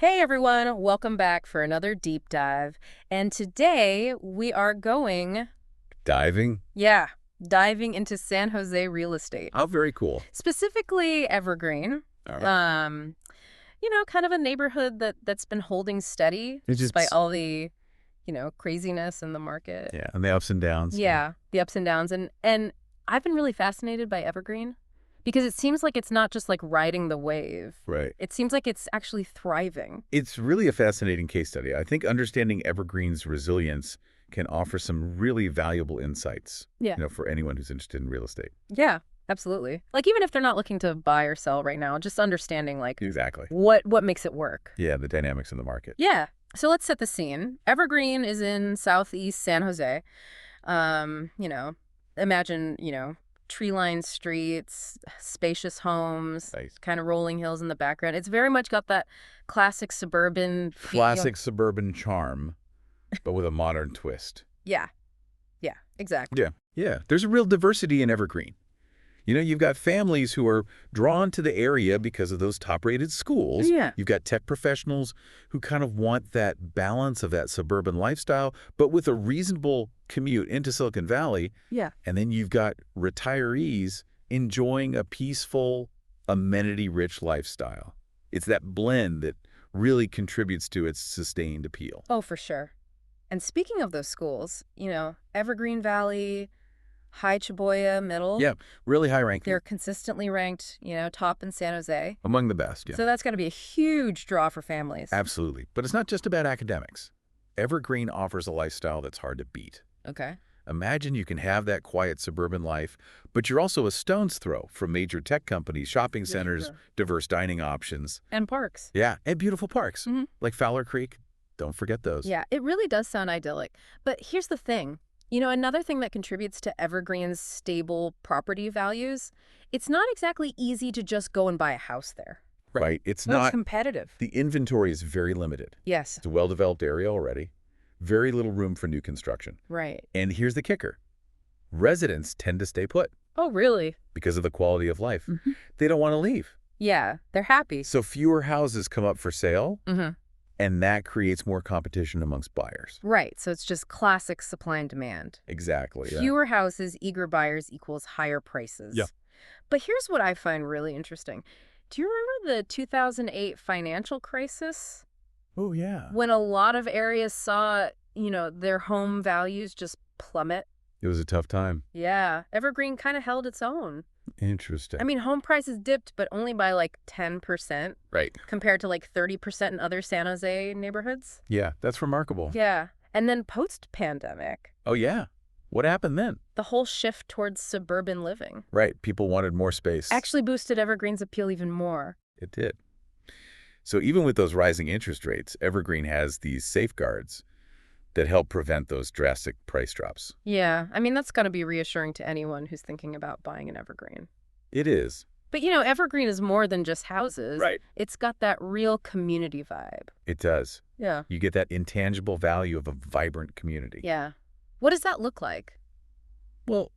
Hey everyone, welcome back for another deep dive. And today we are going, Diving? yeah, diving into San Jose real estate. Oh, very cool. Specifically Evergreen. All right. Um, kind of a neighborhood that's been holding steady It's despite just, all the, craziness in the market. yeah, and the ups and downs. Yeah, the ups and downs. And I've been really fascinated by Evergreen because it seems like it's not just like riding the wave. Right. It seems like it's actually thriving. It's really a fascinating case study. I think understanding Evergreen's resilience can offer some really valuable insights, Yeah. for anyone who's interested in real estate. Yeah, absolutely. Like even if they're not looking to buy or sell right now, just understanding like Exactly. what makes it work. Yeah, the dynamics in the market. Yeah. So let's set the scene. Evergreen is in southeast San Jose. Um, you know, imagine, tree-lined streets, spacious homes, Nice. kind of rolling hills in the background. It's very much got that classic suburban feel. Classic suburban charm, but with a modern twist. Yeah. Yeah, exactly. Yeah. Yeah. There's a real diversity in Evergreen. You've got families who are drawn to the area because of those top-rated schools. Yeah. You've got tech professionals who kind of want that balance of that suburban lifestyle, but with a reasonable commute into Silicon Valley. Yeah. And then you've got retirees enjoying a peaceful, amenity-rich lifestyle. It's that blend that really contributes to its sustained appeal. Oh, for sure. And speaking of those schools, Evergreen Valley, High Chaboya Middle. Yeah, really high ranking. They're consistently ranked, top in San Jose. Among the best, yeah. So that's got to be a huge draw for families. Absolutely. But it's not just about academics. Evergreen offers a lifestyle that's hard to beat. Okay. Imagine you can have that quiet suburban life, but you're also a stone's throw from major tech companies, shopping centers, sure. diverse dining options. And parks. Yeah, and beautiful parks, Mhm. like Fowler Creek. Don't forget those. Yeah, it really does sound idyllic. But here's the thing. Another thing that contributes to Evergreen's stable property values, it's not exactly easy to just go and buy a house there. Right. It's It's not. competitive. The inventory is very limited. Yes. It's a well-developed area already. Very little room for new construction. Right. And here's the kicker. Residents tend to stay put Oh, really? because of the quality of life. Mhm. They don't want to leave. Yeah, they're happy. So fewer houses come up for sale, Mm-hmm. and that creates more competition amongst buyers. Right. So it's just classic supply and demand. Exactly. Yeah. Fewer houses, eager buyers equals higher prices. Yeah. But here's what I find really interesting. Do you remember the 2008 financial crisis Oh, yeah. when a lot of areas saw, their home values just plummet? It was a tough time. Yeah. Evergreen kind of held its own. Interesting. I mean, home prices dipped, but only by like 10% right. compared to like 30% in other San Jose neighborhoods. Yeah, that's remarkable. Yeah. And then post-pandemic, Oh, yeah. What happened then? the whole shift towards suburban living Right. People wanted more space. actually boosted Evergreen's appeal even more. It did. So even with those rising interest rates, Evergreen has these safeguards that help prevent those drastic price drops. Yeah, I mean, that's got to be reassuring to anyone who's thinking about buying an Evergreen. It is. But, Evergreen is more than just houses. Right. It's got that real community vibe. It does. Yeah. You get that intangible value of a vibrant community. Yeah. What does that look like? Well,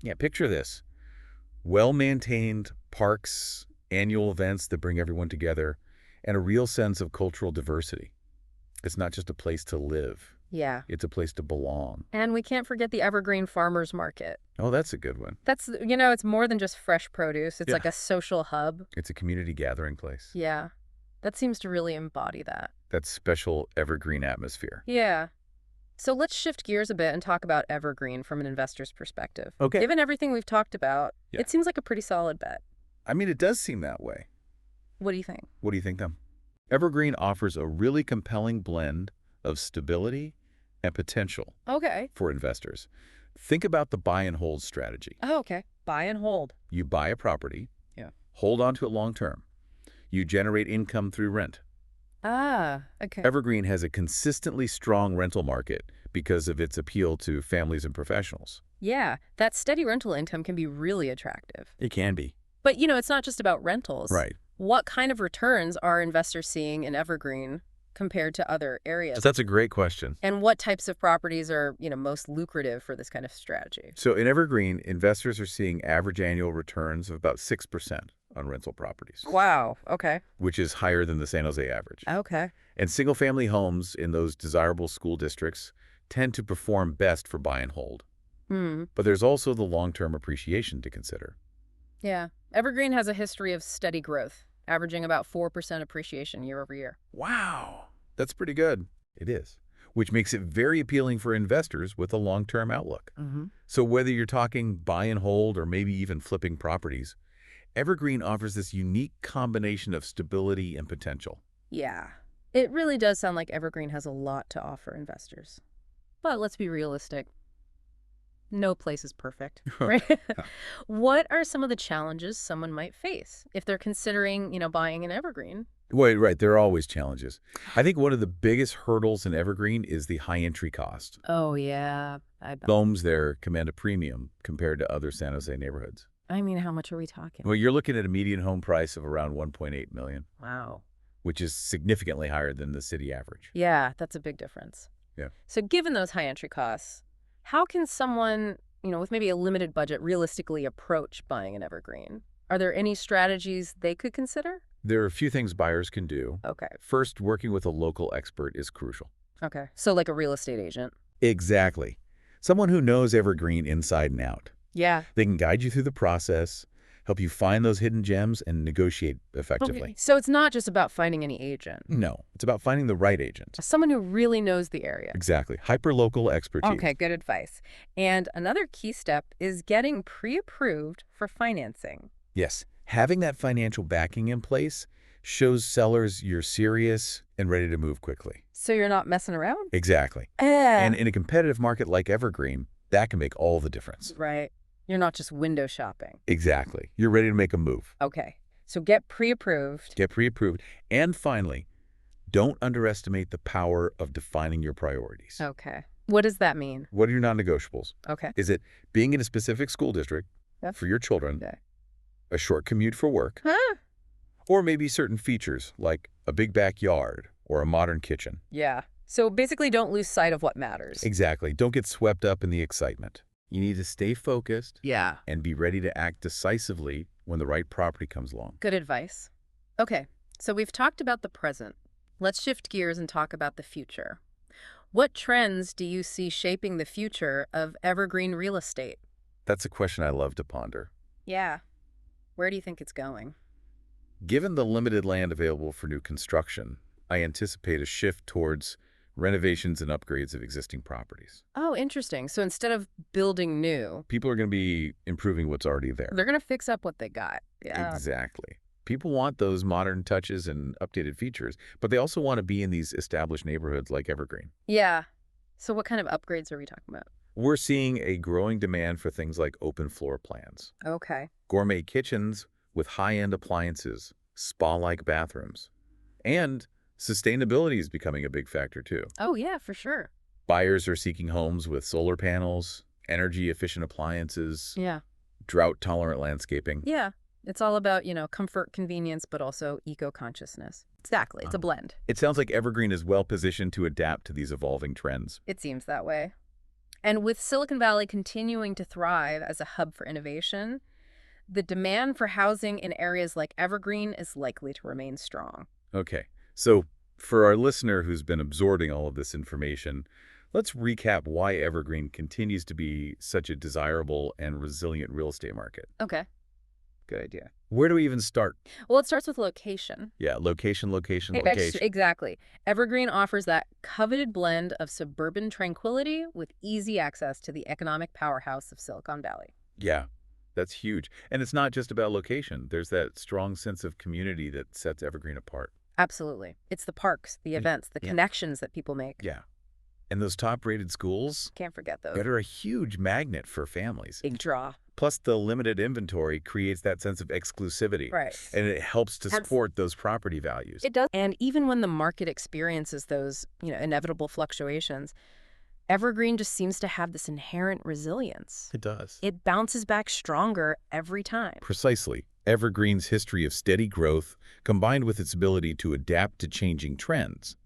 yeah, picture this. Well-maintained parks, annual events that bring everyone together, and a real sense of cultural diversity. It's not just a place to live. Yeah. It's a place to belong. And we can't forget the Evergreen Farmers Market. Oh, that's a good one. That's, it's more than just fresh produce. It's Yeah. like a social hub. It's a community gathering place. Yeah. That seems to really embody that. That special evergreen atmosphere. Yeah. So let's shift gears a bit and talk about Evergreen from an investor's perspective. Okay. Given everything we've talked about, Yeah. it seems like a pretty solid bet. I mean, it does seem that way. What do you think? What do you think, Tom? Evergreen offers a really compelling blend of stability and potential Okay. for investors. Think about the buy and hold strategy. Oh, okay. Buy and hold. You buy a property, Yeah. hold on to it long term. You generate income through rent. Ah, okay. Evergreen has a consistently strong rental market because of its appeal to families and professionals. Yeah, that steady rental income can be really attractive. It can be. But, it's not just about rentals. Right. What kind of returns are investors seeing in Evergreen compared to other areas? That's a great question. And what types of properties are, most lucrative for this kind of strategy? So in Evergreen, investors are seeing average annual returns of about 6%. on rental properties, Wow. Okay. which is higher than the San Jose average. Okay. And single-family homes in those desirable school districts tend to perform best for buy and hold. Hmm. But there's also the long-term appreciation to consider. Yeah. Evergreen has a history of steady growth, averaging about 4% appreciation year over year. Wow, that's pretty good. It is, which makes it very appealing for investors with a long-term outlook. Mm-hmm. So whether you're talking buy and hold or maybe even flipping properties, Evergreen offers this unique combination of stability and potential. Yeah. It really does sound like Evergreen has a lot to offer investors. But let's be realistic. No place is perfect, right? What are some of the challenges someone might face if they're considering, buying an Evergreen? Wait, right, there are always challenges. I think one of the biggest hurdles in Evergreen is the high entry cost. Oh, yeah. Homes there command a premium compared to other San Jose neighborhoods. I mean, how much are we talking? Well, you're looking at a median home price of around 1.8 million, Wow. which is significantly higher than the city average. Yeah, that's a big difference. Yeah. So given those high entry costs, how can someone, with maybe a limited budget realistically approach buying an Evergreen? Are there any strategies they could consider? There are a few things buyers can do. Okay. First, working with a local expert is crucial. Okay. So like a real estate agent. Exactly. Someone who knows Evergreen inside and out. Yeah. They can guide you through the process, help you find those hidden gems, and negotiate effectively. Okay. So it's not just about finding any agent. No, it's about finding the right agent. Someone who really knows the area. Exactly. Hyperlocal expertise. Okay, good advice. And another key step is getting pre-approved for financing. Yes. Having that financial backing in place shows sellers you're serious and ready to move quickly. So you're not messing around? Exactly. And in a competitive market like Evergreen, that can make all the difference. Right. You're not just window shopping. Exactly. You're ready to make a move. Okay. So get pre-approved. Get pre-approved. And finally, don't underestimate the power of defining your priorities. Okay. What does that mean? What are your non-negotiables? Okay. Is it being in a specific school district Yep. for your children, Okay. a short commute for work, Huh? or maybe certain features like a big backyard or a modern kitchen? Yeah. So basically don't lose sight of what matters. Exactly. Don't get swept up in the excitement. You need to stay focused Yeah. and be ready to act decisively when the right property comes along. Good advice. Okay. So we've talked about the present. Let's shift gears and talk about the future. What trends do you see shaping the future of evergreen real estate? That's a question I love to ponder. Yeah. Where do you think it's going? Given the limited land available for new construction, I anticipate a shift towards renovations and upgrades of existing properties. Oh, interesting. So instead of building new, People are going to be improving what's already there. they're going to fix up what they got. Yeah. Exactly. People want those modern touches and updated features, but they also want to be in these established neighborhoods like Evergreen. Yeah. So what kind of upgrades are we talking about? We're seeing a growing demand for things like open floor plans, Okay. gourmet kitchens with high-end appliances, spa-like bathrooms, and sustainability is becoming a big factor too. Oh, yeah, for sure. Buyers are seeking homes with solar panels, energy-efficient appliances, Yeah. drought-tolerant landscaping. Yeah. It's all about, comfort, convenience, but also eco-consciousness. Exactly. It's a blend. It sounds like Evergreen is well-positioned to adapt to these evolving trends. It seems that way. And with Silicon Valley continuing to thrive as a hub for innovation, the demand for housing in areas like Evergreen is likely to remain strong. Okay, so for our listener who's been absorbing all of this information, let's recap why Evergreen continues to be such a desirable and resilient real estate market. Okay. Good idea. Where do we even start? Well, it starts with location. Yeah, location. Exactly. Evergreen offers that coveted blend of suburban tranquility with easy access to the economic powerhouse of Silicon Valley. Yeah, that's huge. And it's not just about location. There's that strong sense of community that sets Evergreen apart. Absolutely. It's the parks, the events, the connections that people make. Yeah. And those top-rated schools Can't forget those. that are a huge magnet for families. Big draw. Plus, the limited inventory creates that sense of exclusivity. Right. And it helps to support those property values. It does. And even when the market experiences those, inevitable fluctuations, Evergreen just seems to have this inherent resilience. It does. It bounces back stronger every time. Precisely. Evergreen's history of steady growth, combined with its ability to adapt to changing trends,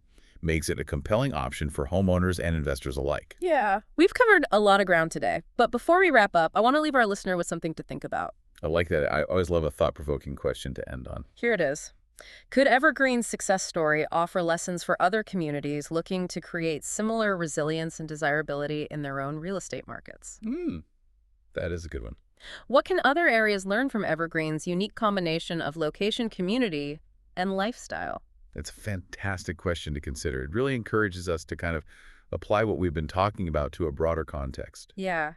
makes it a compelling option for homeowners and investors alike. Yeah. We've covered a lot of ground today, but before we wrap up, I want to leave our listener with something to think about. I like that. I always love a thought-provoking question to end on. Here it is. Could Evergreen's success story offer lessons for other communities looking to create similar resilience and desirability in their own real estate markets? Hmm, that is a good one. What can other areas learn from Evergreen's unique combination of location, community, and lifestyle? That's a fantastic question to consider. It really encourages us to kind of apply what we've been talking about to a broader context. Yeah.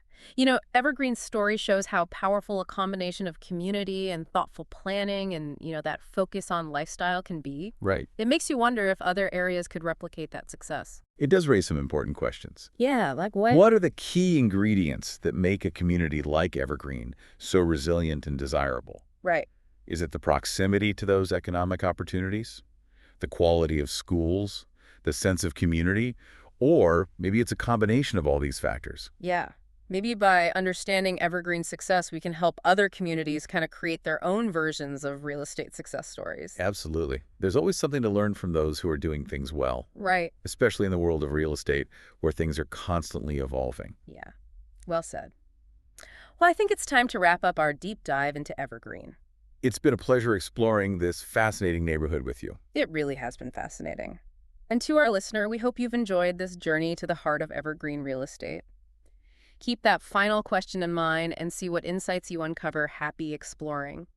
Evergreen's story shows how powerful a combination of community and thoughtful planning and, that focus on lifestyle can be. Right. It makes you wonder if other areas could replicate that success. It does raise some important questions. Yeah, like what? What are the key ingredients that make a community like Evergreen so resilient and desirable? Right. Is it the proximity to those economic opportunities, the quality of schools, the sense of community, or maybe it's a combination of all these factors? Yeah. Maybe by understanding Evergreen's success, we can help other communities kind of create their own versions of real estate success stories. Absolutely. There's always something to learn from those who are doing things well, Right. especially in the world of real estate where things are constantly evolving. Yeah. Well said. Well, I think it's time to wrap up our deep dive into Evergreen. It's been a pleasure exploring this fascinating neighborhood with you. It really has been fascinating. And to our listener, we hope you've enjoyed this journey to the heart of Evergreen real estate. Keep that final question in mind and see what insights you uncover. Happy exploring.